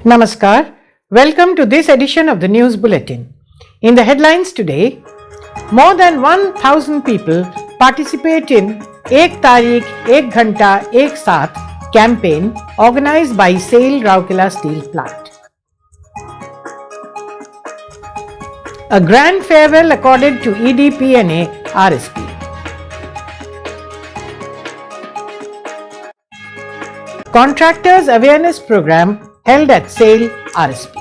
Namaskar. Welcome to this edition of the News Bulletin. In the headlines today, more than 1,000 people participate in Ek Tarikh, Ek Ghanta, Ek Saath campaign organized by SAIL Rourkela Steel Plant. A grand farewell accorded to EDPNA RSP. Contractors Awareness Program held at SAIL RSP.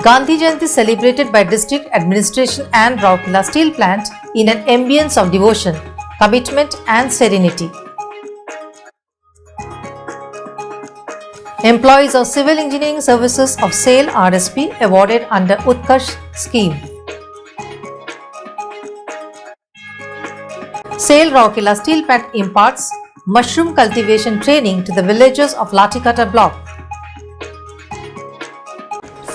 Gandhi Jayanti celebrated by district administration and Rourkela Steel Plant in an ambience of devotion, commitment and serenity. Employees of Civil Engineering Services of SAIL RSP awarded under Utar scheme. SAIL Rourkela Steel Plant imparts mushroom cultivation training to the villagers of Latikata block.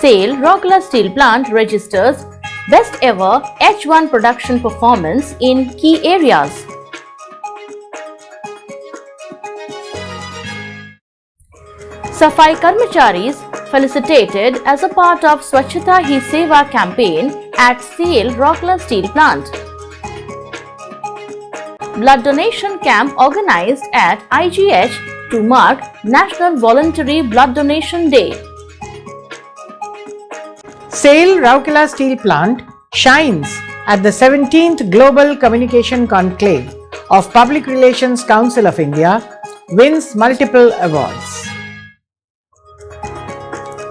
SAIL Rourkela Steel Plant registers best ever H1 production performance in key areas. Safai Karmacharis felicitated as a part of Swatch He SAA Campaign at SAIL Rourkela Steel Plant. Blood donation camp organized at IGH to mark National Voluntary Blood Donation Day. SAIL Rourkela Steel Plant shines at the 17th Global Communication Conclave of Public Relations Council of India, wins multiple awards.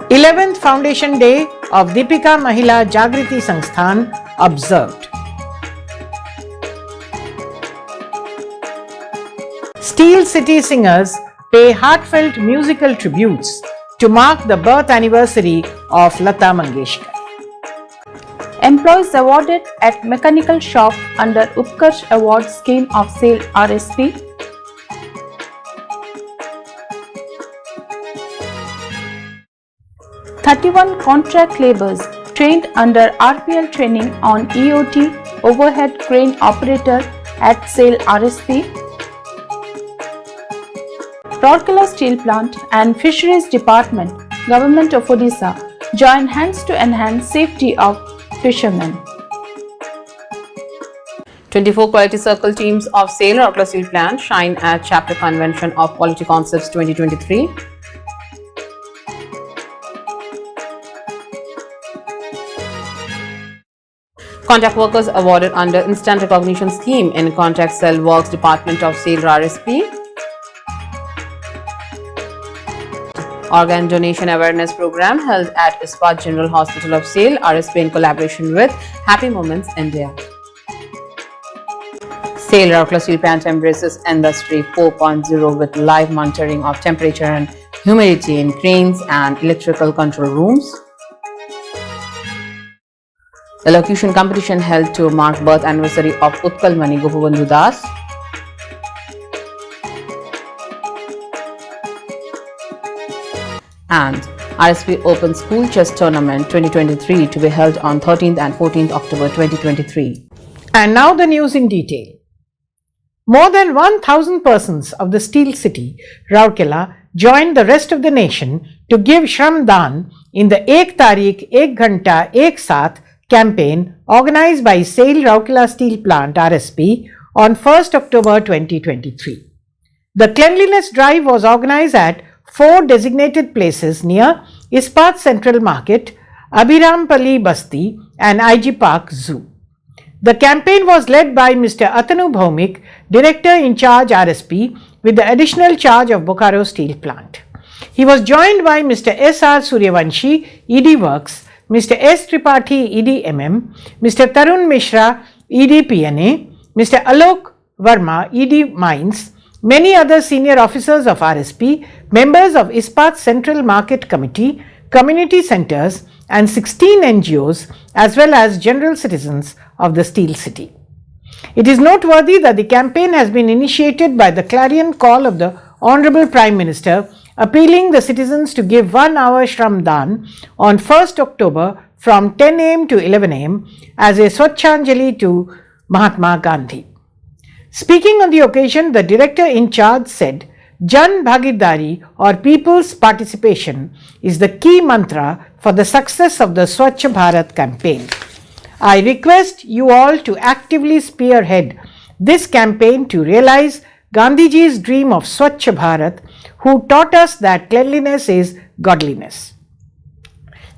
11th Foundation Day of Deepika Mahila Jagriti Sansthan observed. Steel City singers pay heartfelt musical tributes to mark the birth anniversary of Lata Mangeshkar. Employees awarded at Mechanical Shop under Utkarsh Award scheme of SAIL RSP. "31 contract labourers trained under RPL training on EOT overhead crane operator at SAIL RSP. Rourkela Steel Plant and Fisheries Department, Government of Odisha join hands to enhance safety of fishermen. 24 Quality Circle teams of SAIL Rourkela Steel Plant shine at Chapter Convention of Quality Concepts 2023. Contract workers awarded under Instant Recognition Scheme in Contract Cell Works Department of SAIL RSP. Organ Donation Awareness Program held at Swatch General Hospital of SAIL RSP in collaboration with Happy Moments India. SAIL Rourkela Steel Plant embraces Industry 4.0 with live monitoring of temperature and humidity in cranes and electrical control rooms. Elocution competition held to mark birth anniversary of Utkal Mani Gopabandhu Das. And RSP Open School Chess Tournament 2023 to be held on 13th and 14th October 2023. And now the news in detail. More than 1,000 persons of the Steel City, Rourkela, joined the rest of the nation to give Shram Daan in the Ek Tarikh, Ek Ghanta, Ek Saath campaign organized by SAIL Rourkela Steel Plant RSP on 1st October 2023. The cleanliness drive was organized at 4 designated places near Ispat Central Market, Abhirampally Basti and IG Park Zoo. The campaign was led by Mr. Atanu Bhaumik, Director in Charge RSP with the additional charge of Bokaro Steel Plant. He was joined by Mr. S.R. Suryavanshi, ED Works, Mr. S. Tripathi, ED MM, Mr. Tarun Mishra, ED PNA, Mr. Alok Verma, ED Mines, many other senior officers of RSP, members of Ispat Central Market Committee, community centers and 16 NGOs as well as general citizens of the Steel City. It is noteworthy that the campaign has been initiated by the clarion call of the Honorable Prime Minister appealing the citizens to give 1 hour Shram Daan on 1st October from 10 am to 11 am as a Swachhanjali to Mahatma Gandhi. Speaking on the occasion, the director in charge said Jan Bhagidari or people's participation is the key mantra for the success of the Swachh Bharat campaign. I request you all to actively spearhead this campaign to realize Gandhiji's dream of Swachh Bharat, who taught us that cleanliness is godliness.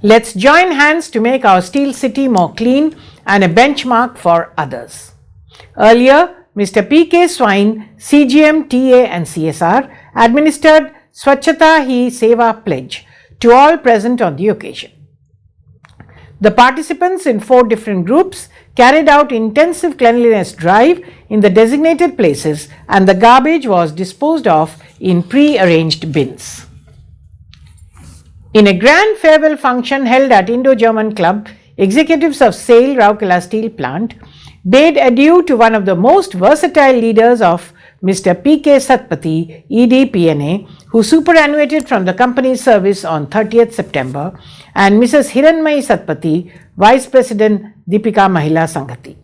Let's join hands to make our steel city more clean and a benchmark for others. Earlier, Mr. P.K. Swine, CGM, TA and CSR administered Swachhata Hi SAA pledge to all present on the occasion. The participants in 4 different groups carried out intensive cleanliness drive in the designated places, and the garbage was disposed of in pre-arranged bins. In a grand farewell function held at Indo-German Club, executives of SAIL Rourkela Steel Plant bade adieu to one of the most versatile leaders of Mr. P.K. Satpati, ED PNA, who superannuated from the company's service on 30th September, and Mrs. Hiranmayi Satpati, Vice President Deepika Mahila Sanghati.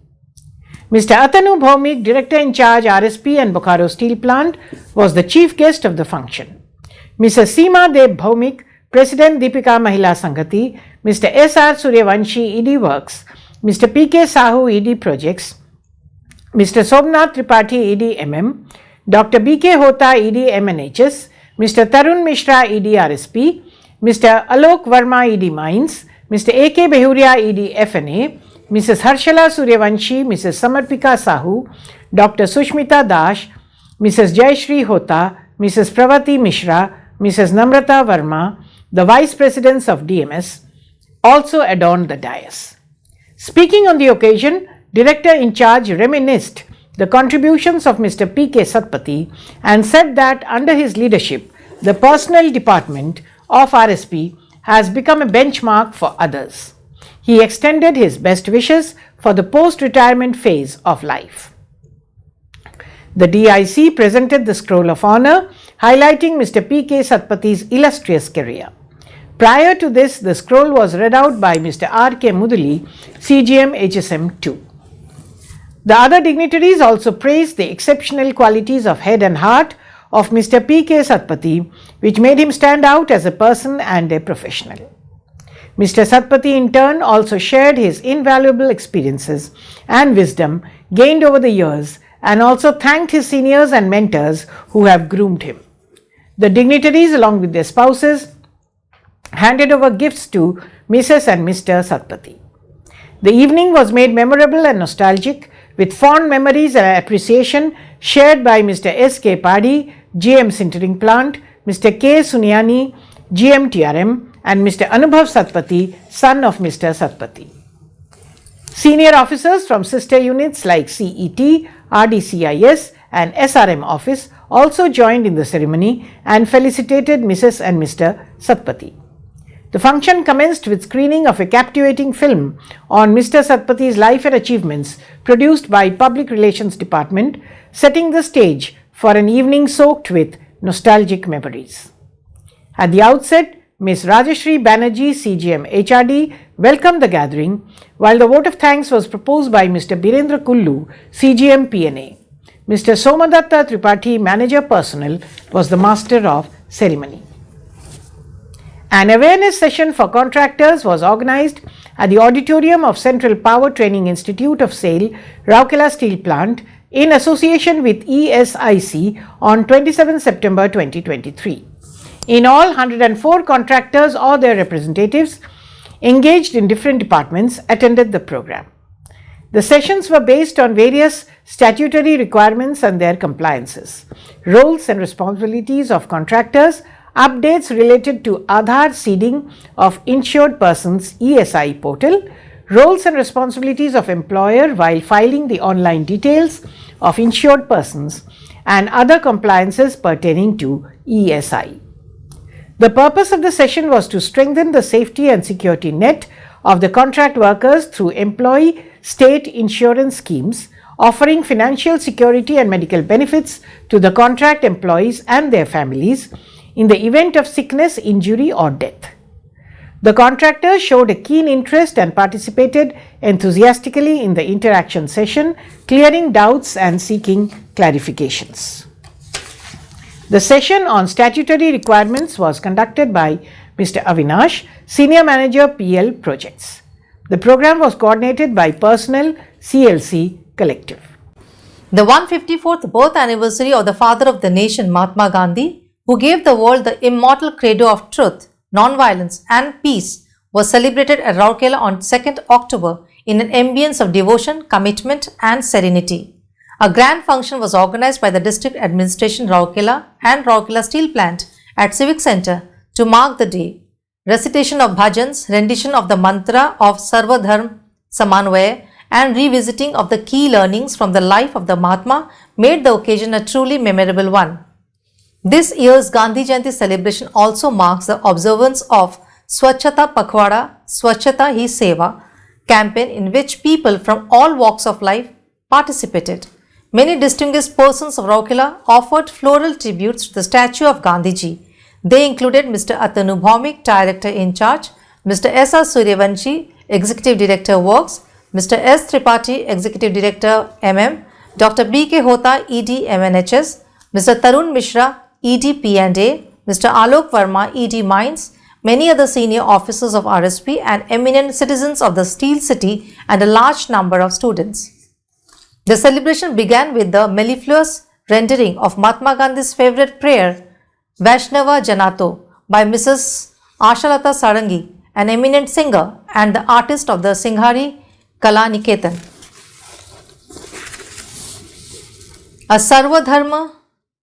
Mr. Atanu Bhaumik, Director in Charge RSP and Bokaro Steel Plant, was the chief guest of the function. Mrs. Seema Deb Bhaumik, President Deepika Mahila Sanghati, Mr. S.R. Suryavanshi, ED Works, Mr. P.K. Sahu, ED Projects, Mr. Somnath Tripathi, ED MM, Dr. B.K. Hota, ED MNHS, Mr. Tarun Mishra, ED RSP, Mr. Alok Verma, ED Mines, Mr. A.K. Behuria, ED FNA, Mrs. Harshala Suryavanshi, Mrs. Samarpika Sahu, Dr. Sushmita Dash, Mrs. Jayashri Hota, Mrs. Pravati Mishra, Mrs. Namrata Verma, the Vice Presidents of DMS, also adorned the dais. Speaking on the occasion, Director in Charge reminisced the contributions of Mr. P.K. Satpati and said that under his leadership, the personnel department of RSP has become a benchmark for others. He extended his best wishes for the post-retirement phase of life. The DIC presented the Scroll of Honour, highlighting Mr. P.K. Satpati's illustrious career. Prior to this, the scroll was read out by Mr. R.K. Muduli, CGM HSM 2. The other dignitaries also praised the exceptional qualities of head and heart of Mr. P.K. Satpati, which made him stand out as a person and a professional. Mr. Satpati in turn also shared his invaluable experiences and wisdom gained over the years, and also thanked his seniors and mentors who have groomed him. The dignitaries, along with their spouses, handed over gifts to Mrs. and Mr. Satpati. The evening was made memorable and nostalgic, with fond memories and appreciation shared by Mr. S. K. Padi, GM Sintering Plant, Mr. K. Suniani, GM TRM, and Mr. Anubhav Satpati, son of Mr. Satpati. Senior officers from sister units like CET, RDCIS, and SRM office also joined in the ceremony and felicitated Mrs. and Mr. Satpati. The function commenced with screening of a captivating film on Mr. Satpati's life and achievements produced by Public Relations Department, setting the stage for an evening soaked with nostalgic memories. At the outset, Ms. Rajashri Banerjee, CGM HRD, welcomed the gathering, while the vote of thanks was proposed by Mr. Birendra Kullu, CGM PNA. Mr. Somadatta Tripathi, Manager Personnel, was the master of ceremony. An awareness session for contractors was organized at the auditorium of Central Power Training Institute of SAIL, Rourkela Steel Plant, in association with ESIC on 27 September 2023. In all, 104 contractors or their representatives engaged in different departments attended the program. The sessions were based on various statutory requirements and their compliances, roles and responsibilities of contractors, updates related to Aadhaar seeding of insured persons ESI portal, roles and responsibilities of employer while filing the online details of insured persons, and other compliances pertaining to ESI. The purpose of the session was to strengthen the safety and security net of the contract workers through employee state insurance schemes, offering financial security and medical benefits to the contract employees and their families in the event of sickness, injury or death. The contractors showed a keen interest and participated enthusiastically in the interaction session, clearing doubts and seeking clarifications. The session on statutory requirements was conducted by Mr. Avinash, Senior Manager PL Projects. The program was coordinated by Personnel CLC Collective. The 154th birth anniversary of the father of the nation, Mahatma Gandhi, who gave the world the immortal credo of truth, non-violence and peace, was celebrated at Rourkela on 2nd October in an ambience of devotion, commitment and serenity. A grand function was organized by the District Administration Rourkela and Rourkela Steel Plant at Civic Centre to mark the day. Recitation of bhajans, rendition of the mantra of Sarva Dharm Samanvaya and revisiting of the key learnings from the life of the Mahatma made the occasion a truly memorable one. This year's Gandhi Jayanti celebration also marks the observance of Swachhata Pakhwada, Swachhata He SAA campaign, in which people from all walks of life participated. Many distinguished persons of Rourkela offered floral tributes to the statue of Gandhiji. They included Mr. Atanu Bhaumik, Director in Charge, Mr. S.R. Suryavanshi, Executive Director Works, Mr. S. Tripathi, Executive Director MM, Dr. B.K. Hota, ED MNHS, Mr. Tarun Mishra, ED P&A, Mr. Alok Verma, ED Mines, many other senior officers of RSP and eminent citizens of the Steel City and a large number of students. The celebration began with the mellifluous rendering of Mahatma Gandhi's favorite prayer, Vaishnava Janato, by Mrs. Ashalata Sarangi, an eminent singer and the artist of the Singhari Kala Niketan. A Sarva Dharma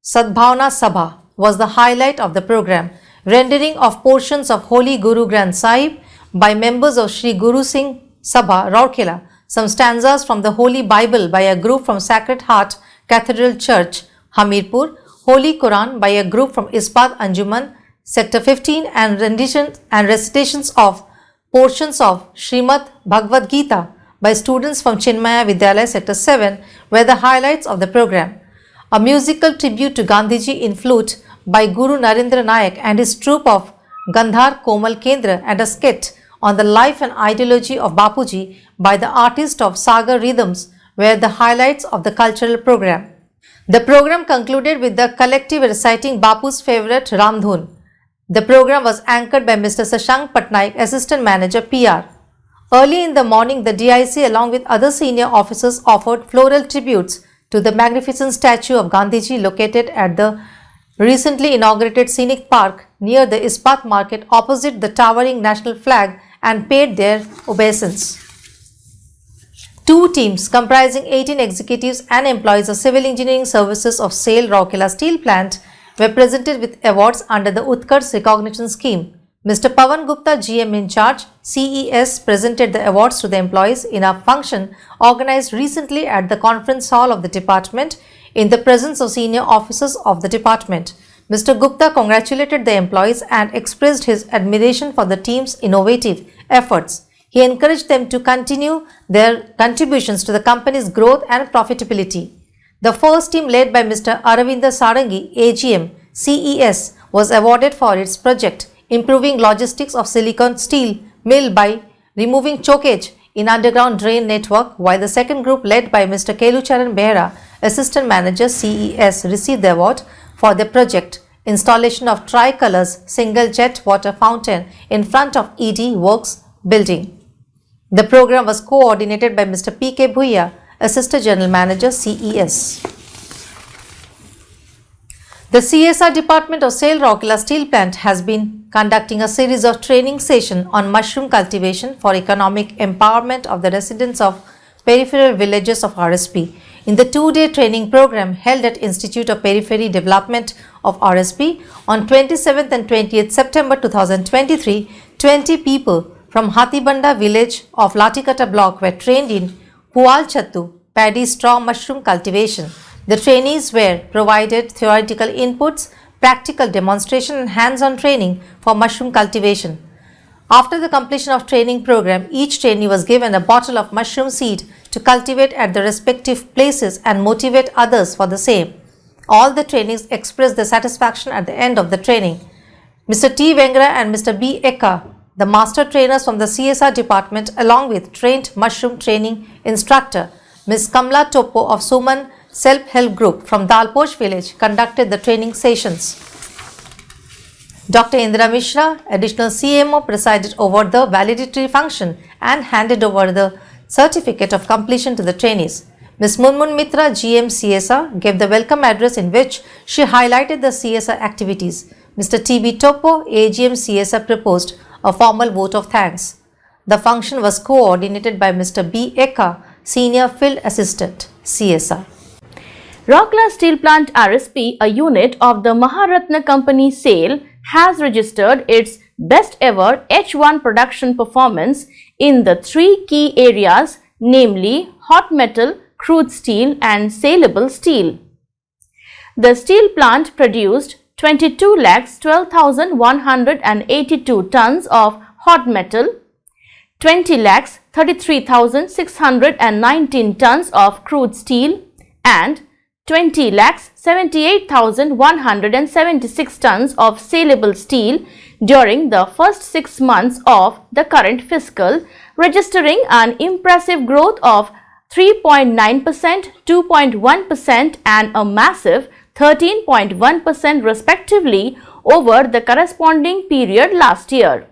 Sadbhavna Sabha was the highlight of the program, rendering of portions of Holy Guru Granth Sahib by members of Sri Guru Singh Sabha, Rourkela, some stanzas from the Holy Bible by a group from Sacred Heart Cathedral Church, Hamirpur, Holy Quran by a group from Ispat Anjuman, Sector 15 and renditions and recitations of portions of Srimad Bhagavad Gita by students from Chinmaya Vidyalaya Sector 7 were the highlights of the program. A musical tribute to Gandhiji in flute by Guru Narendra Nayak and his troupe of Gandhar Komal Kendra and a skit on the life and ideology of Bapuji by the artist of Sagar Rhythms were the highlights of the cultural program. The program concluded with the collective reciting Bapu's favorite Ramdhun. The program was anchored by Mr. Sashank Patnaik, Assistant Manager PR. Early in the morning, the DIC along with other senior officers offered floral tributes to the magnificent statue of Gandhiji located at the recently inaugurated scenic park near the Ispat market opposite the towering national flag and paid their obeisance. Two teams comprising 18 executives and employees of civil engineering services of SAIL Rourkela Steel Plant were presented with awards under the Utkarsh recognition scheme. Mr. Pawan Gupta, GM in charge, CES, presented the awards to the employees in a function organized recently at the conference hall of the department in the presence of senior officers of the department. Mr. Gupta congratulated the employees and expressed his admiration for the team's innovative efforts. He encouraged them to continue their contributions to the company's growth and profitability. The first team, led by Mr. Aravinda Sarangi, AGM, CES, was awarded for its project improving logistics of silicon steel mill by removing chokage in underground drain network, while the second group, led by Mr. Kelucharan Behra, Assistant Manager CES, received the award for their project installation of tricolors single jet water fountain in front of ED Works building. The program was coordinated by Mr. P.K. Bhuiya, Assistant General Manager CES. The CSR Department of SAIL Rourkela Steel Plant has been conducting a series of training sessions on mushroom cultivation for economic empowerment of the residents of peripheral villages of RSP. In the two-day training program held at Institute of Periphery Development of RSP on 27th and 28th September 2023, 20 people from Hathibanda village of Latikata block were trained in Pual Chattu, paddy straw mushroom cultivation. The trainees were provided theoretical inputs, practical demonstration and hands-on training for mushroom cultivation. After the completion of training program, each trainee was given a bottle of mushroom seed to cultivate at the respective places and motivate others for the same. All the trainees expressed their satisfaction at the end of the training. Mr. T. Vengra and Mr. B. Eka, the master trainers from the CSR department, along with trained mushroom training instructor Ms. Kamla Topo of Suman self-help group from Dalposh village conducted the training sessions. Dr. Indra Mishra, additional CMO, presided over the valedictory function and handed over the certificate of completion to the trainees. Ms. Munmun Mitra, GM CSR, gave the welcome address in which she highlighted the CSR activities. Mr. TB Topo, AGM CSR, proposed a formal vote of thanks. The function was coordinated by Mr. B. Eka, Senior Field Assistant, CSR. Rourkela Steel Plant RSP, a unit of the Maharatna Company SAIL, has registered its best ever H1 production performance in the three key areas, namely hot metal, crude steel and saleable steel. The steel plant produced 22,12,182 tons of hot metal, 20,33,619 tons of crude steel and 20,78,176 tons of saleable steel during the first 6 months of the current fiscal, registering an impressive growth of 3.9%, 2.1% and a massive 13.1% respectively over the corresponding period last year.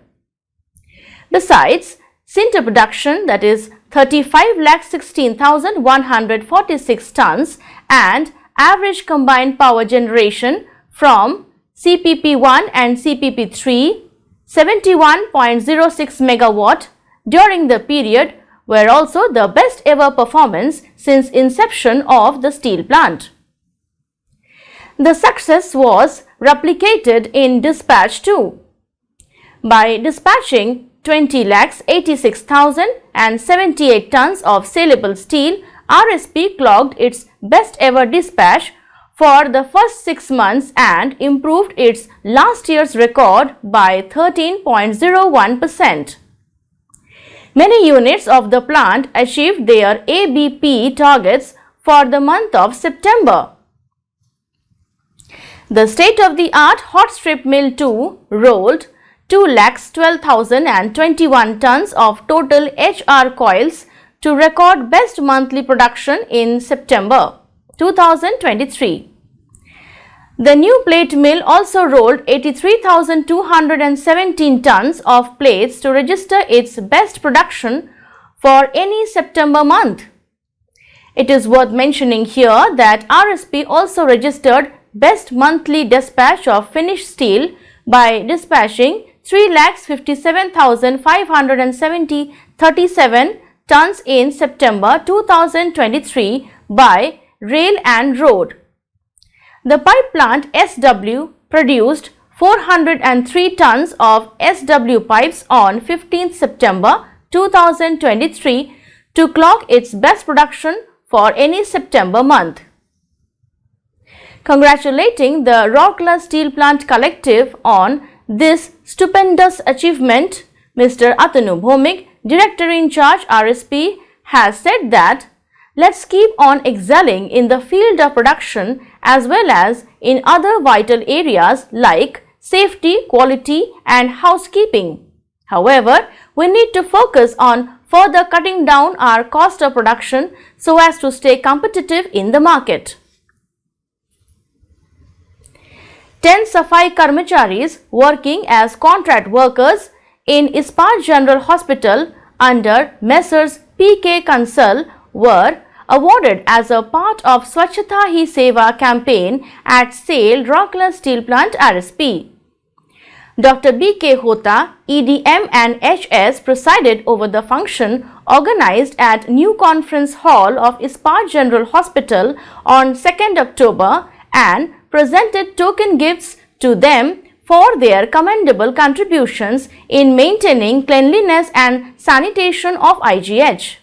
Besides, sinter production, that is 35,16,146 tons, and average combined power generation from CPP1 and CPP3 71.06 megawatt during the period were also the best ever performance since inception of the steel plant. The success was replicated in dispatch too. By dispatching 20,86,078 tons of saleable steel, RSP clocked its best ever dispatch for the first 6 months and improved its last year's record by 13.01%. Many units of the plant achieved their ABP targets for the month of September. The state-of-the-art hot strip mill 2 rolled 2,12,021 tons of total HR coils to record best monthly production in September 2023. The new plate mill also rolled 83,217 tons of plates to register its best production for any September month. It is worth mentioning here that RSP also registered best monthly dispatch of finished steel by dispatching 3,57,537 tons in September 2023 by rail and road. The pipe plant SW produced 403 tons of SW pipes on 15th September 2023 to clock its best production for any September month. Congratulating the Rourkela Steel Plant Collective on this stupendous achievement, Mr. Atanu Bhomik, Director in Charge RSP, has said that let's keep on excelling in the field of production as well as in other vital areas like safety, quality and housekeeping. However, we need to focus on further cutting down our cost of production so as to stay competitive in the market. 10 Safai Karmacharis working as contract workers in Ispat General Hospital under Messrs. P.K. Kansal were awarded as a part of Swatch He SAA Campaign at SAIL Rourkela Steel Plant RSP. Dr. B.K. Hota, EDM and HS presided over the function organized at New Conference Hall of Ispat General Hospital on 2nd October and presented token gifts to them for their commendable contributions in maintaining cleanliness and sanitation of IGH.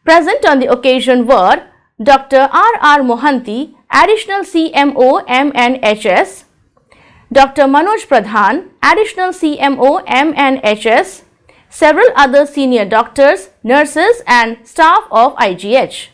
Present on the occasion were Dr. R.R. Mohanty, Additional CMO MNHS, Dr. Manoj Pradhan, Additional CMO MNHS, several other senior doctors, nurses and staff of IGH.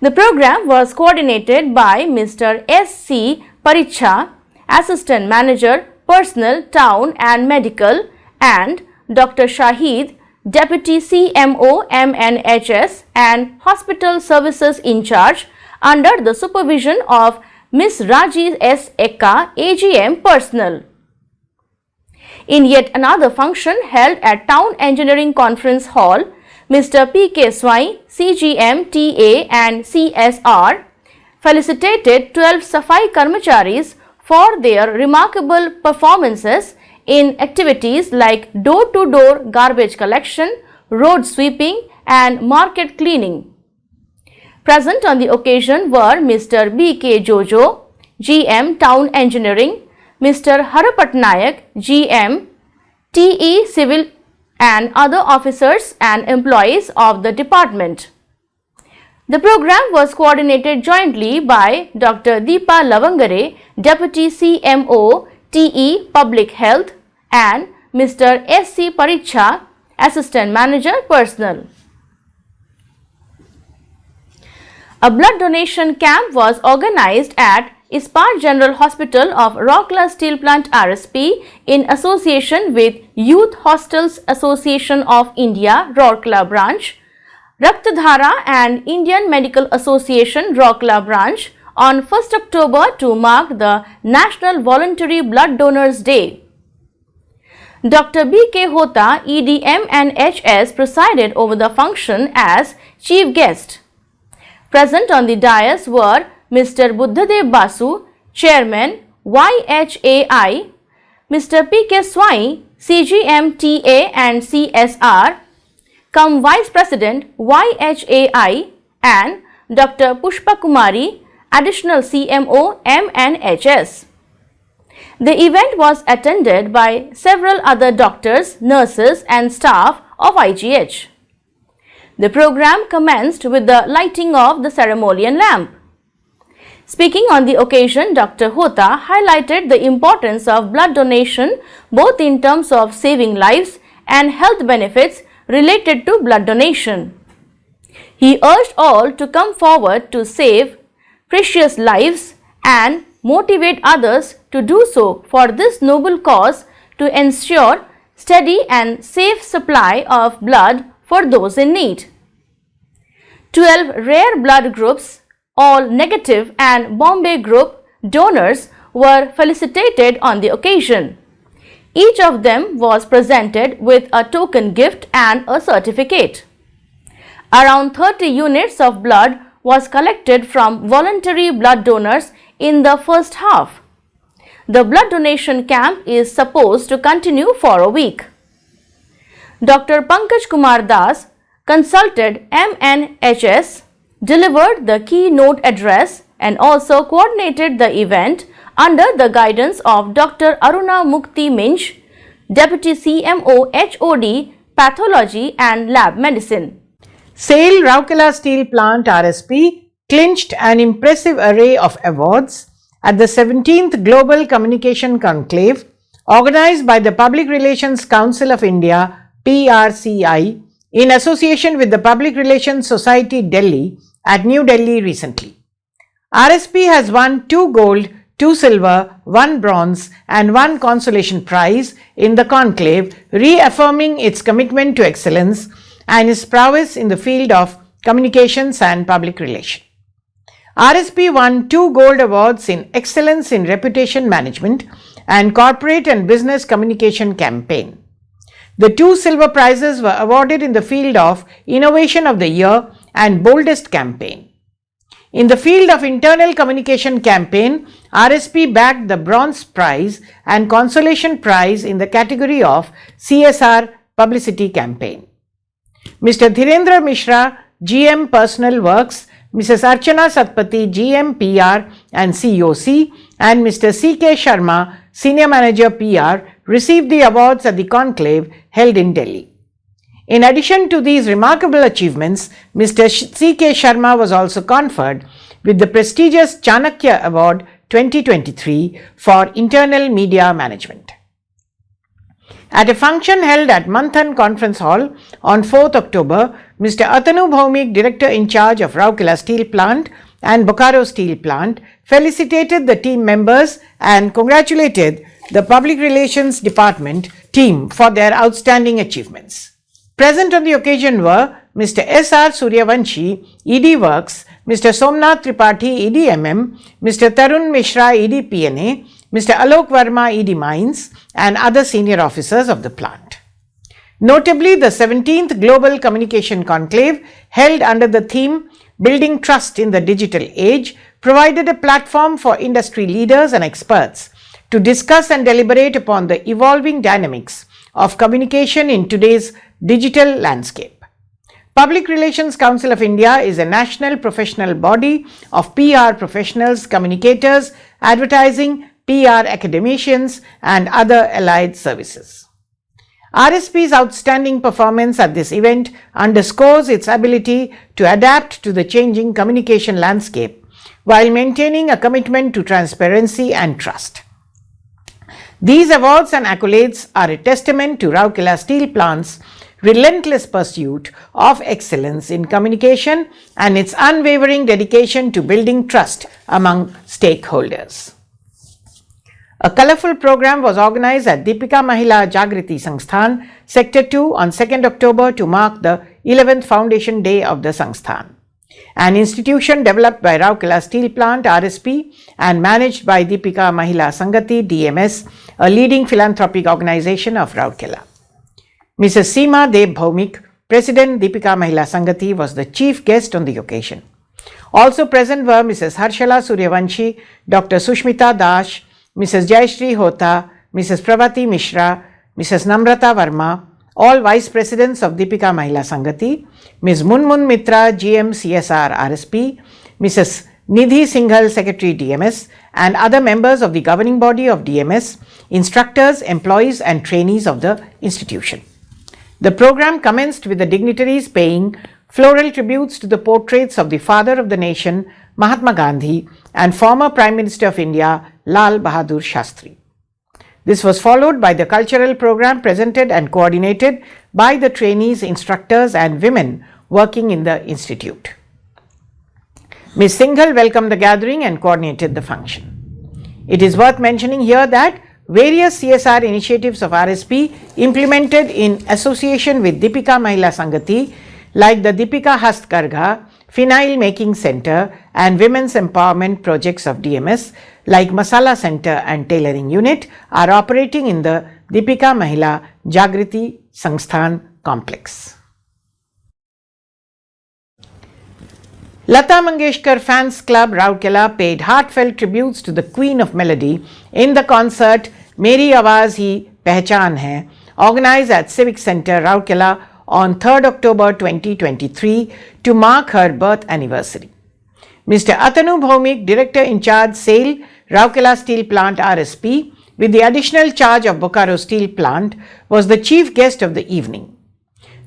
The program was coordinated by Mr. S.C. Paricha, Assistant Manager, Personnel, Town and Medical, and Dr. Shahid, Deputy CMO MNHS and Hospital Services in charge under the supervision of Ms. Raji S. Ekka, AGM personnel. In yet another function held at Town Engineering Conference Hall, Mr. P.K. Swachh, CGM, TA and CSR felicitated 12 Safai Karmacharis for their remarkable performances in activities like door-to-door garbage collection, road sweeping and market cleaning. Present on the occasion were Mr. B.K. Jojo, GM Town Engineering, Mr. Harapatnayak, GM, TE Civil and other officers and employees of the department. The program was coordinated jointly by Dr. Deepa Lavangare, Deputy CMO, TE Public Health, and Mr. S.C. Paricha, Assistant Manager Personnel. A blood donation camp was organized at Ispat General Hospital of Rourkela Steel Plant RSP in association with Youth Hostels Association of India, Rourkela Branch, Raktadhara and Indian Medical Association, Rourkela Branch on 1st October to mark the National Voluntary Blood Donors Day. Dr. B.K. Hota, EDM and HS presided over the function as chief guest. Present on the dais were Mr. Buddhadev Basu, Chairman, YHAI, Mr. P.K. Swachh, CGM, TA and CSR, cum Vice President, YHAI, and Dr. Pushpa Kumari, Additional CMO, MNHS. The event was attended by several other doctors, nurses and staff of IGH. The program commenced with the lighting of the ceremonial lamp. Speaking on the occasion, Dr. Hota highlighted the importance of blood donation both in terms of saving lives and health benefits related to blood donation. He urged all to come forward to save precious lives and motivate others to do so for this noble cause to ensure steady and safe supply of blood for those in need. 12 rare blood groups, all negative and Bombay group donors were felicitated on the occasion. Each of them was presented with a token gift and a certificate. Around 30 units of blood was collected from voluntary blood donors in the first half. The blood donation camp is supposed to continue for a week. Dr. Pankaj Kumar Das, consulted MNHS, delivered the keynote address and also coordinated the event under the guidance of Dr. Aruna Mukti Minch, Deputy CMO HOD, Pathology and Lab Medicine. SAIL Rourkela Steel Plant RSP clinched an impressive array of awards at the 17th Global Communication Conclave organized by the Public Relations Council of India PRCI in association with the Public Relations Society Delhi at New Delhi recently. RSP has won 2 gold, 2 silver, 1 bronze and 1 consolation prize in the conclave, reaffirming its commitment to excellence and its prowess in the field of communications and public relations. RSP won 2 gold awards in Excellence in Reputation Management and Corporate and Business Communication Campaign. The 2 silver prizes were awarded in the field of Innovation of the Year and Boldest Campaign. In the field of Internal Communication Campaign, RSP bagged the Bronze Prize and Consolation Prize in the category of CSR Publicity Campaign. Mr. Dhirendra Mishra, GM Personal Works, Mrs. Archana Satpati, GM PR and COC, and Mr. C.K. Sharma, Senior Manager PR, received the awards at the conclave held in Delhi. In addition to these remarkable achievements, Mr. C.K. Sharma was also conferred with the prestigious Chanakya Award 2023 for Internal Media Management. At a function held at Manthan Conference Hall on 4th October, Mr. Atanu Bhaumik, Director in charge of Rourkela Steel Plant and Bokaro Steel Plant, felicitated the team members and congratulated the Public Relations Department team for their outstanding achievements. Present on the occasion were Mr. S.R. Suryavanshi, ED Works, Mr. Somnath Tripathi, ED-MM, Mr. Tarun Mishra, ED-PNA, Mr. Alok Verma, ED Mines, and other senior officers of the plant. Notably, the 17th Global Communication Conclave, held under the theme Building Trust in the Digital Age, provided a platform for industry leaders and experts to discuss and deliberate upon the evolving dynamics of communication in today's digital landscape. Public Relations Council of India is a national professional body of PR professionals, communicators, advertising, PR academicians, and other allied services. RSP's outstanding performance at this event underscores its ability to adapt to the changing communication landscape while maintaining a commitment to transparency and trust. These awards and accolades are a testament to Rourkela Steel Plant's relentless pursuit of excellence in communication and its unwavering dedication to building trust among stakeholders. A colourful program was organised at Deepika Mahila Jagriti Sangsthan, Sector 2 on 2nd October to mark the 11th Foundation Day of the Sangsthan, an institution developed by Rourkela Steel Plant RSP and managed by Deepika Mahila Sangati DMS, a leading philanthropic organisation of Rourkela. Mrs. Seema Deb Bhaumik, President Deepika Mahila Sangati, was the chief guest on the occasion. Also present were Mrs. Harshala Suryavanshi, Dr. Sushmita Dash, Mrs. Jayashree Hota, Mrs. Pravati Mishra, Mrs. Namrata Verma, all Vice Presidents of Deepika Mahila Sangati, Ms. Munmun Mitra, GM CSR RSP, Mrs. Nidhi Singhal, Secretary DMS, and other members of the governing body of DMS, instructors, employees, and trainees of the institution. The program commenced with the dignitaries paying floral tributes to the portraits of the father of the nation, Mahatma Gandhi, and former Prime Minister of India, Lal Bahadur Shastri. This was followed by the cultural program presented and coordinated by the trainees, instructors, and women working in the institute. Ms. Singhal welcomed the gathering and coordinated the function. It is worth mentioning here that various CSR initiatives of RSP implemented in association with Deepika Mahila Sangati, like the Deepika Hastkargha, Phenyl Making Center, and Women's Empowerment Projects of DMS, like Masala Center and Tailoring Unit, are operating in the Deepika Mahila Jagriti Sangsthan complex. Lata Mangeshkar Fans Club Rourkela paid heartfelt tributes to the Queen of Melody in the concert Meri Awaaz Hi Pehchan Hai, organized at Civic Center Rourkela on 3rd October 2023 to mark her birth anniversary. Mr. Atanu Bhaumik, Director in Charge SAIL, Rourkela Steel Plant RSP, with the additional charge of Bokaro Steel Plant, was the chief guest of the evening.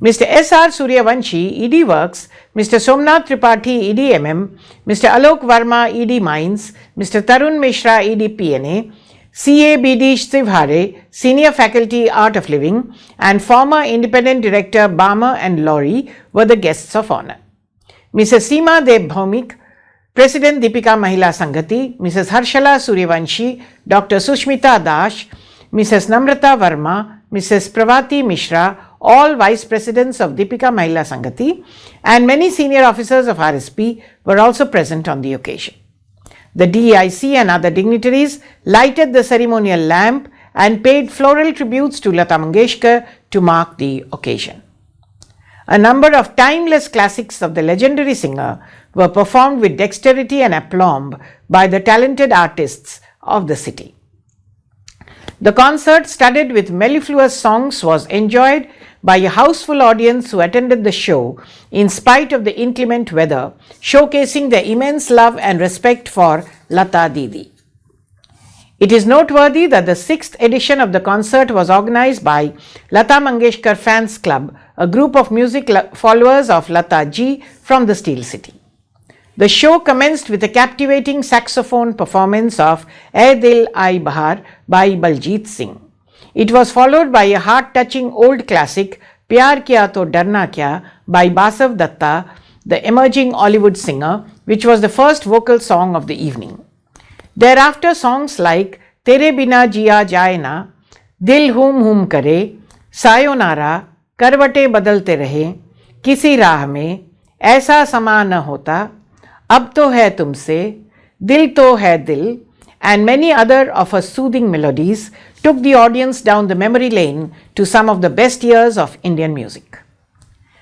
Mr. S.R. Suryavanshi, ED Works, Mr. Somnath Tripathi, ED-MM, Mr. Alok Verma, ED Mines, Mr. Tarun Mishra, ED PNA, CA BD Shivhare, Senior Faculty Art of Living, and former Independent Director Bama and Laurie were the guests of honor. Mrs. Seema Deb Bhaumik, President Deepika Mahila Sangati, Mrs. Harshala Suryavanshi, Dr. Sushmita Dash, Mrs. Namrata Verma, Mrs. Pravati Mishra, all Vice Presidents of Deepika Mahila Sangati, and many senior officers of RSP were also present on the occasion. The DEIC and other dignitaries lighted the ceremonial lamp and paid floral tributes to Lata Mangeshkar to mark the occasion. A number of timeless classics of the legendary singer were performed with dexterity and aplomb by the talented artists of the city. The concert, studded with mellifluous songs, was enjoyed by a houseful audience who attended the show in spite of the inclement weather, showcasing their immense love and respect for Lata Didi. It is noteworthy that the 6th edition of the concert was organized by Lata Mangeshkar Fans Club, a group of music followers of Lata Ji from the Steel City. The show commenced with a captivating saxophone performance of Ae Dil Aayi Bahar by Baljit Singh. It was followed by a heart-touching old classic, Pyar Kiya To Darna Kya by Basav Datta, the emerging Hollywood singer, which was the first vocal song of the evening. Thereafter, songs like Tere Bina Jiya Jaye Na, Dil Hum Hum Kare, Sayonara, करवटें बदलते रहे, किसी राह में ऐसा समा न होता, अब तो है तुमसे, दिल तो है दिल, and many other of her soothing melodies took the audience down the memory lane to some of the best years of Indian music.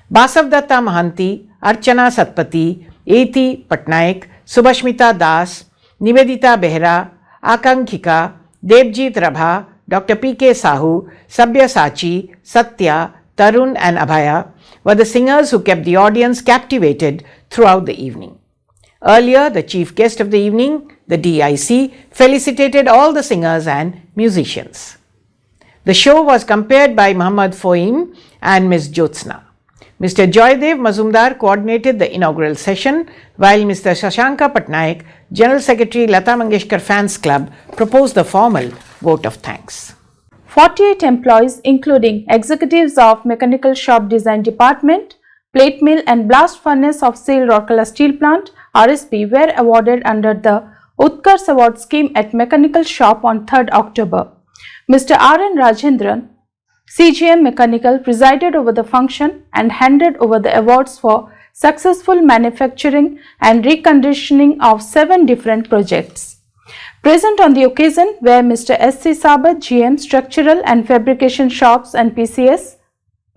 Basavdatta Mahanti, Archana Satpati, A.T. Patnaik, Subhashmita Das, Nivedita Behra, Akankhika, Devjit Rabha, Dr. P.K. Sahu, Sabyasachi, Satya, Tarun and Abhaya were the singers who kept the audience captivated throughout the evening. Earlier, the chief guest of the evening, the DIC, felicitated all the singers and musicians. The show was compared by Muhammad Foim and Ms. Jyotsna. Mr. Joydev Mazumdar coordinated the inaugural session, while Mr. Shashanka Patnaik, General Secretary Lata Mangeshkar Fans Club, proposed the formal vote of thanks. 48 employees, including executives of Mechanical Shop Design Department, Plate Mill and Blast Furnace of SAIL Rourkela Steel Plant, RSP, were awarded under the Utkarsh Award scheme at Mechanical Shop on 3rd October. Mr. R.N. Rajendran, CGM Mechanical, presided over the function and handed over the awards for successful manufacturing and reconditioning of 7 different projects. Present on the occasion were Mr. S.C. Sabat, GM Structural and Fabrication Shops and PCS,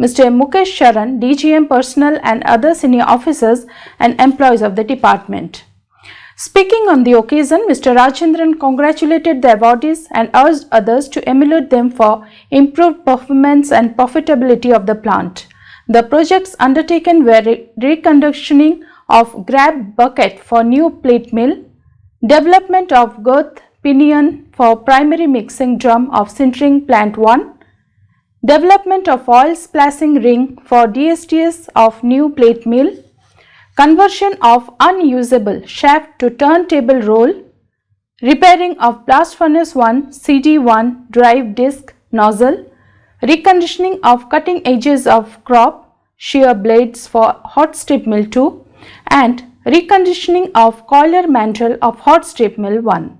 Mr. Mukesh Sharan, DGM Personnel and other senior officers and employees of the department. Speaking on the occasion, Mr. Rajendran congratulated the awardees and urged others to emulate them for improved performance and profitability of the plant. The projects undertaken were reconditioning of grab bucket for new plate mill, development of girth pinion for primary mixing drum of sintering plant 1, development of oil splashing ring for DSTS of new plate mill, conversion of unusable shaft to turntable roll, repairing of blast furnace 1 CD1 drive disc nozzle, reconditioning of cutting edges of crop shear blades for hot strip mill 2, and reconditioning of coiler mantle of hot strip mill 1.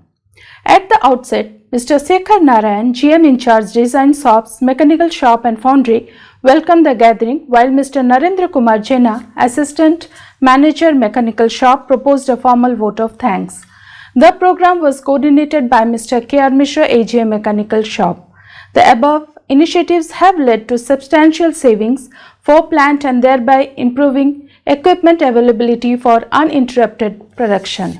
At the outset, Mr. Sekhar Narayan, GM in charge Design Shops, Mechanical Shop and Foundry, welcomed the gathering, while Mr. Narendra Kumar Jena, Assistant Manager Mechanical Shop, proposed a formal vote of thanks. The program was coordinated by Mr. K.R. Mishra, AGM Mechanical Shop. The above initiatives have led to substantial savings for plant and thereby improving equipment availability for uninterrupted production.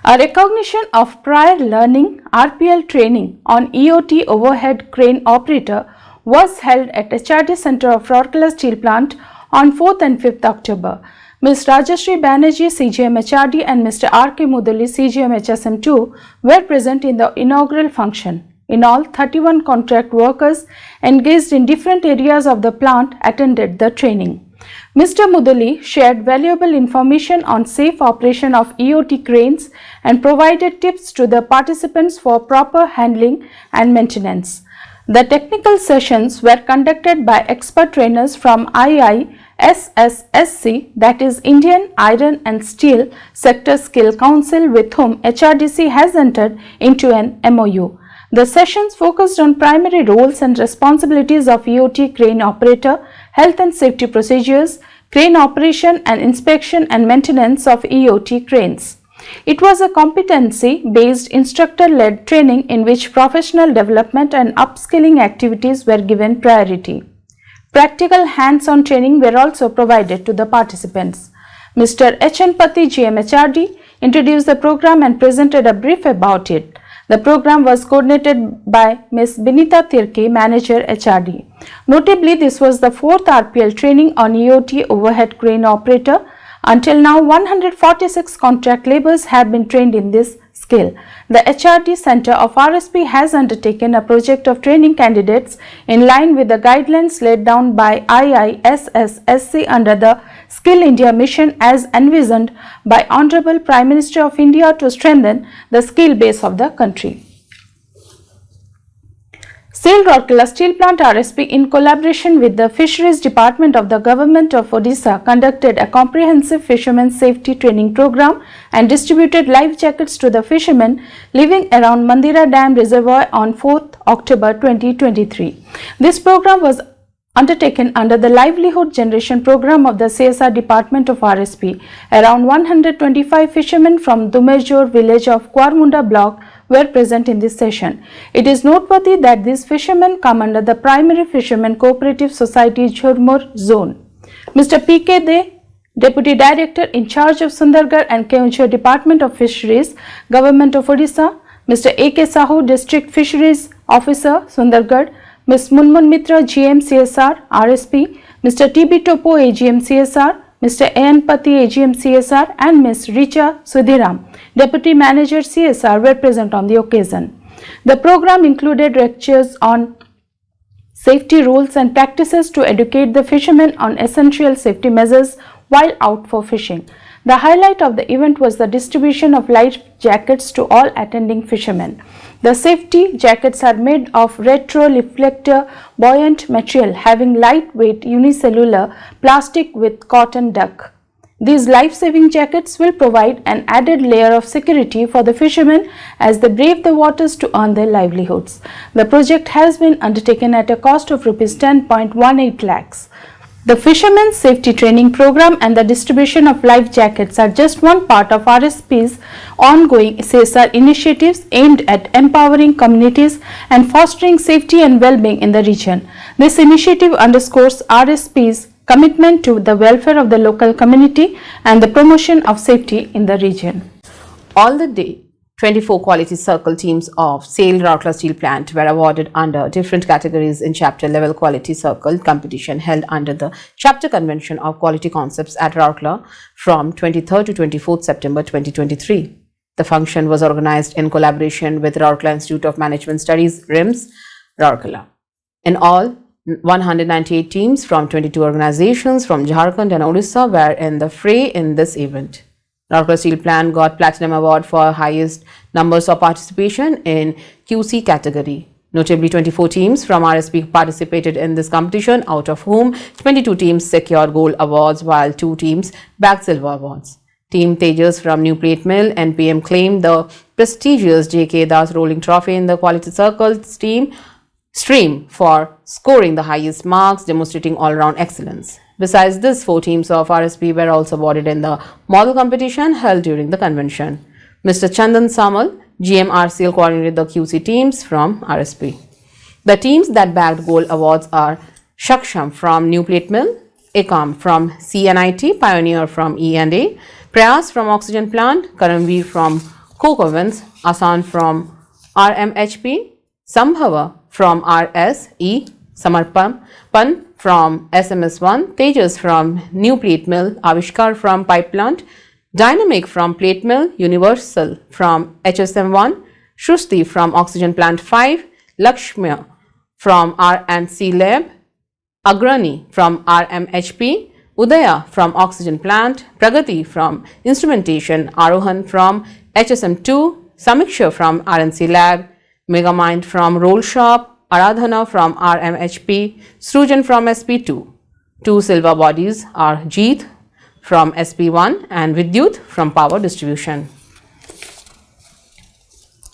A recognition of prior learning RPL training on EOT overhead crane operator was held at HRD Center of Rourkela Steel Plant on 4th and 5th October. Ms. Rajashri Banerjee, CGM HRD, and Mr. R.K. Mudali, CGM HSM2, were present in the inaugural function. In all, 31 contract workers engaged in different areas of the plant attended the training. Mr. Mudali shared valuable information on safe operation of EOT cranes and provided tips to the participants for proper handling and maintenance. The technical sessions were conducted by expert trainers from IISSSC, that is Indian Iron and Steel Sector Skill Council, with whom HRDC has entered into an MOU. The sessions focused on primary roles and responsibilities of EOT crane operator, health and safety procedures, crane operation and inspection and maintenance of EOT cranes. It was a competency-based instructor-led training in which professional development and upskilling activities were given priority. Practical hands-on training were also provided to the participants. Mr. H.N. Pati, GM HRD, introduced the program and presented a brief about it. The program was coordinated by Ms. Binita Tirke, Manager HRD. Notably, this was the 4th RPL training on EOT overhead crane operator. Until now, 146 contract laborers have been trained in this skill. The HRD Center of RSP has undertaken a project of training candidates in line with the guidelines laid down by IISSSC under the Skill India mission as envisioned by Honorable Prime Minister of India to strengthen the skill base of the country. SAIL Rourkela Steel Plant RSP, in collaboration with the Fisheries Department of the Government of Odisha, conducted a comprehensive fishermen safety training program and distributed life jackets to the fishermen living around Mandira Dam Reservoir on 4th October 2023. This program was undertaken under the Livelihood Generation Program of the CSR Department of RSP. Around 125 fishermen from Dumejor village of Kwarmunda block were present in this session. It is noteworthy that these fishermen come under the Primary Fishermen Cooperative Society Jhurmur zone. Mr. P.K. De, Deputy Director in charge of Sundargarh and Keonjhar Department of Fisheries, Government of Odisha, Mr. A.K. Sahu, District Fisheries Officer, Sundargarh, Ms. Munmun Mitra, GM CSR, RSP, Mr. T.B. Topo, AGM CSR, Mr. A.N. Pati, AGM CSR and Ms. Richa Sudhiram, Deputy Manager CSR were present on the occasion. The program included lectures on safety rules and practices to educate the fishermen on essential safety measures while out for fishing. The highlight of the event was the distribution of life jackets to all attending fishermen. The safety jackets are made of retro-reflector buoyant material having lightweight unicellular plastic with cotton duck. These life-saving jackets will provide an added layer of security for the fishermen as they brave the waters to earn their livelihoods. The project has been undertaken at a cost of Rs 10.18 lakhs. The Fishermen's Safety Training Program and the distribution of life jackets are just one part of RSP's ongoing CSR initiatives aimed at empowering communities and fostering safety and well-being in the region. This initiative underscores RSP's commitment to the welfare of the local community and the promotion of safety in the region. All the day, 24 quality circle teams of SAIL Rourkela Steel Plant were awarded under different categories in chapter level quality circle competition held under the chapter convention of quality concepts at Rourkela from 23rd to 24th September 2023. The function was organized in collaboration with Rourkela Institute of Management Studies, RIMS, Rourkela. In all, 198 teams from 22 organizations from Jharkhand and Odisha were in the fray in this event. Rourkela Steel Plant got Platinum Award for highest numbers of participation in QC category. Notably, 24 teams from RSP participated in this competition, out of whom 22 teams secured gold awards while 2 teams bagged silver awards. Team Tejas from New Plate Mill NPM claimed the prestigious J.K. Das Rolling Trophy in the Quality Circle stream for scoring the highest marks, demonstrating all-round excellence. Besides this, 4 teams of RSP were also awarded in the model competition held during the convention. Mr. Chandan Samal, GM RCL, coordinated the QC teams from RSP. The teams that bagged gold awards are Shaksham from New Plate Mill, Ekam from CNIT, Pioneer from E&A, Prayas from Oxygen Plant, Karamveer from Coke Ovens, Asan from RMHP, Sambhava from RSE, Samarpan from SMS1, Tejas from New Plate Mill, Avishkar from Pipe Plant, Dynamic from Plate Mill, Universal from HSM1, Shrusti from Oxygen Plant 5, Lakshmi from R&C Lab, Agrani from RMHP, Udaya from Oxygen Plant, Pragati from Instrumentation, Arohan from HSM2, Samiksha from RNC Lab, Megamind from Roll Shop, Aradhana from RMHP, Srujan from SP2. 2 silver bodies are Jeet from SP1 and Vidyut from Power Distribution.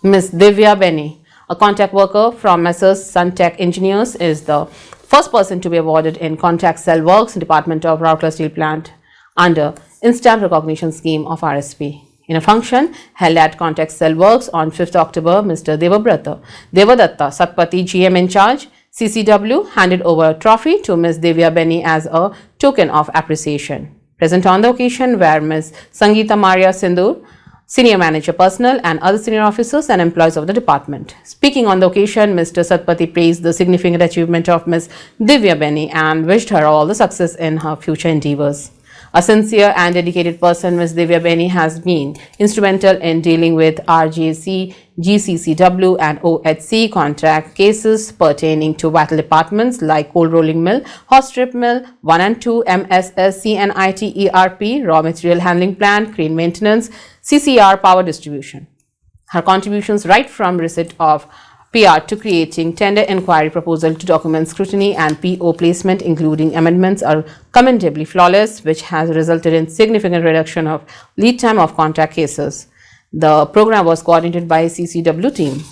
Ms. Divya Beni, a contact worker from Messrs. Suntech Engineers, is the first person to be awarded in Contact Cell Works Department of Rourkela Steel Plant under Instant Recognition Scheme of RSP. In a function held at Contact Cell Works on 5th October, Mr. Devadatta Satpati, GM in charge, CCW, handed over a trophy to Ms. Divya Beni as a token of appreciation. Present on the occasion were Ms. Sangeeta Maria Sindur, Senior Manager Personnel, and other senior officers and employees of the department. Speaking on the occasion, Mr. Satpati praised the significant achievement of Ms. Divya Beni and wished her all the success in her future endeavors. A sincere and dedicated person, Ms. Divya Beni has been instrumental in dealing with RJC, GCCW and OHC contract cases pertaining to vital departments like cold rolling mill, hot strip mill, 1 and 2, MSS, CNIT, ERP, raw material handling plant, crane maintenance, CCR, power distribution. Her contributions right from receipt of PR to creating tender inquiry proposal to document scrutiny and PO placement, including amendments, are commendably flawless, which has resulted in significant reduction of lead time of contract cases. The program was coordinated by CCW team.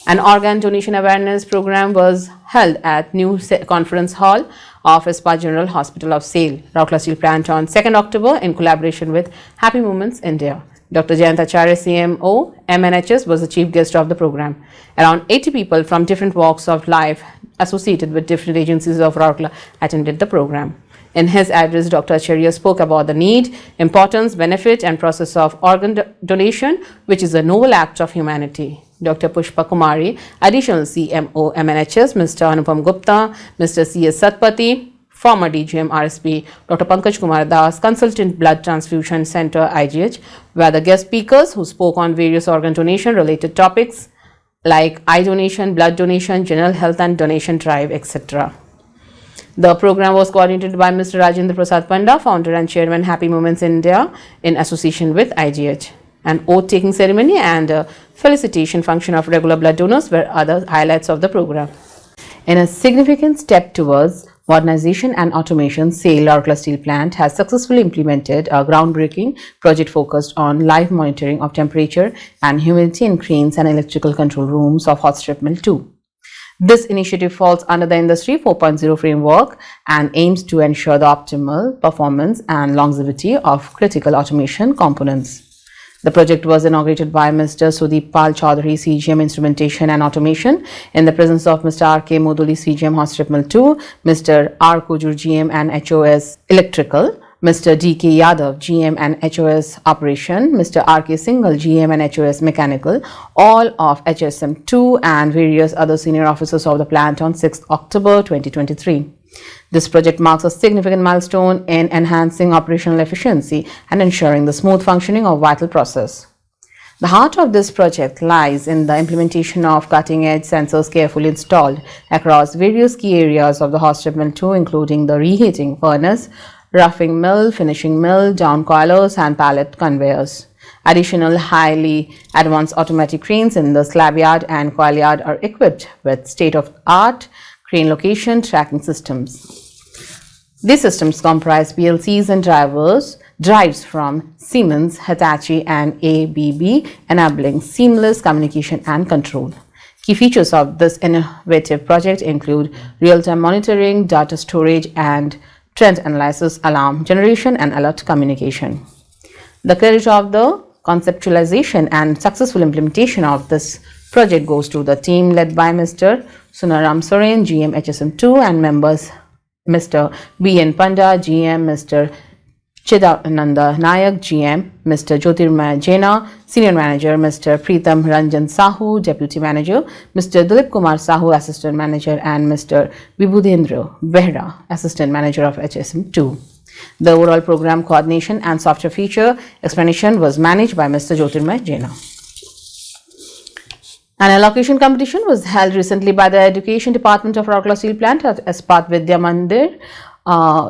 An organ donation awareness program was held at New Conference Hall of Ispat General Hospital of SAIL, Rourkela Steel Plant on 2nd October in collaboration with Happy Moments India. Dr. Jayanti, CMO, MNHS was the chief guest of the program. Around 80 people from different walks of life associated with different agencies of Rourkela attended the program. In his address, Dr. Acharya spoke about the need, importance, benefit and process of organ donation, which is a noble act of humanity. Dr. Pushpa Kumari, additional CMO MNHS, Mr. Anupam Gupta, Mr. C.S. Satpati, former DGM RSP, Dr. Pankaj Kumar Das, Consultant Blood Transfusion Center IGH, were the guest speakers who spoke on various organ donation related topics like eye donation, blood donation, general health and donation drive, etc. The program was coordinated by Mr. Rajendra Prasad Panda, founder and chairman Happy Moments India in association with IGH. An oath-taking ceremony and a felicitation function of regular blood donors were other highlights of the program. In a significant step towards modernization and automation, SAIL Rourkela Steel Plant has successfully implemented a groundbreaking project focused on live monitoring of temperature and humidity in cranes and electrical control rooms of hot strip mill 2. This initiative falls under the Industry 4.0 framework and aims to ensure the optimal performance and longevity of critical automation components. The project was inaugurated by Mr. Sudeep Pal Chaudhary, CGM Instrumentation and Automation, in the presence of Mr. R.K. Moduli, CGM Hot Strip Mill 2, Mr. R. Kujur, GM and HOS Electrical, Mr. D.K. Yadav, GM and HOS Operation, Mr. R.K. Singhal, GM and HOS Mechanical, all of HSM2 and various other senior officers of the plant on 6th October 2023. This project marks a significant milestone in enhancing operational efficiency and ensuring the smooth functioning of vital process. The heart of this project lies in the implementation of cutting-edge sensors carefully installed across various key areas of the hot strip mill 2, including the reheating furnace, roughing mill, finishing mill, down coilers and pallet conveyors. Additional highly advanced automatic cranes in the slab yard and coil yard are equipped with state-of-the-art crane location tracking systems. These systems comprise PLCs and drives from Siemens, Hitachi and ABB, enabling seamless communication and control. Key features of this innovative project include real-time monitoring, data storage and trend analysis, alarm generation and alert communication. The credit of the conceptualization and successful implementation of this project goes to the team led by Mr. Sunaram Soren, GM HSM2 and members Mr. B.N. Panda, GM, Mr. Chidananda Nayak, GM, Mr. Jyotirmay Jaina, Senior Manager, Mr. Preetam Ranjan Sahu, Deputy Manager, Mr. Dilip Kumar Sahu, Assistant Manager and Mr. Vibhudendra Behra, Assistant Manager of HSM2. The overall program coordination and software feature explanation was managed by Mr. Jyotirmay Jaina. An allocation competition was held recently by the Education Department of Rourkela Steel Plant at Ispat Vidya Mandir,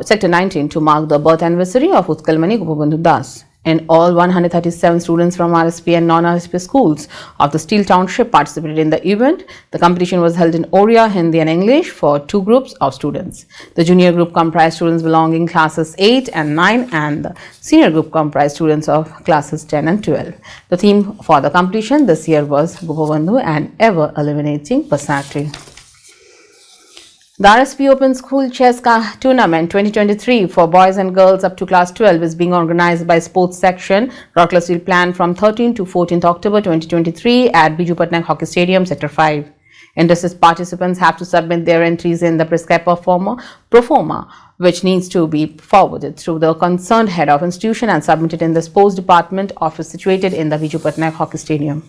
Sector 19, to mark the birth anniversary of Utkalmani Gopabandhu Das. In all, 137 students from RSP and non-RSP schools of the Steel Township participated in the event. The competition was held in Oriya, Hindi and English for 2 groups of students. The junior group comprised students belonging classes 8 and 9 and the senior group comprised students of classes 10 and 12. The theme for the competition this year was Gopabandhu and Ever Eliminating Personality. The RSP Open School Chess Tournament 2023 for boys and girls up to class 12 is being organized by Sports Section, Rourkela Steel Plant from 13th to 14th October 2023 at Biju Patnaik Hockey Stadium, Sector 5. Interested participants have to submit their entries in the prescribed pro forma, which needs to be forwarded through the concerned head of institution and submitted in the Sports Department office situated in the Biju Patnaik Hockey Stadium.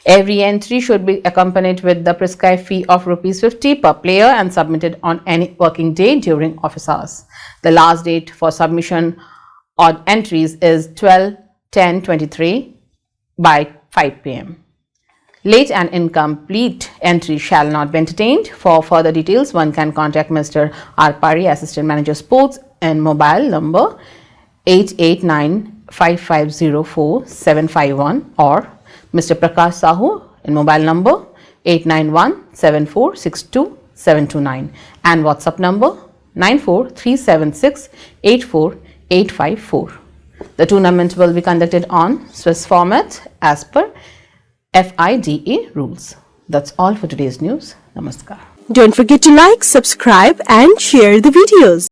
Every entry should be accompanied with the prescribed fee of ₹50 per player and submitted on any working day during office hours. The last date for submission of entries is 12/10/23 by 5 p.m. Late and incomplete entry shall not be entertained. For further details, one can contact Mr. R. Pari, Assistant Manager Sports, and mobile number 889-5504-751 or Mr. Prakash Sahu in mobile number 891-7462-729 and WhatsApp number 94376-84854. The tournament will be conducted on Swiss format as per FIDE rules. That's all for today's news. Namaskar. Don't forget to like, subscribe and share the videos.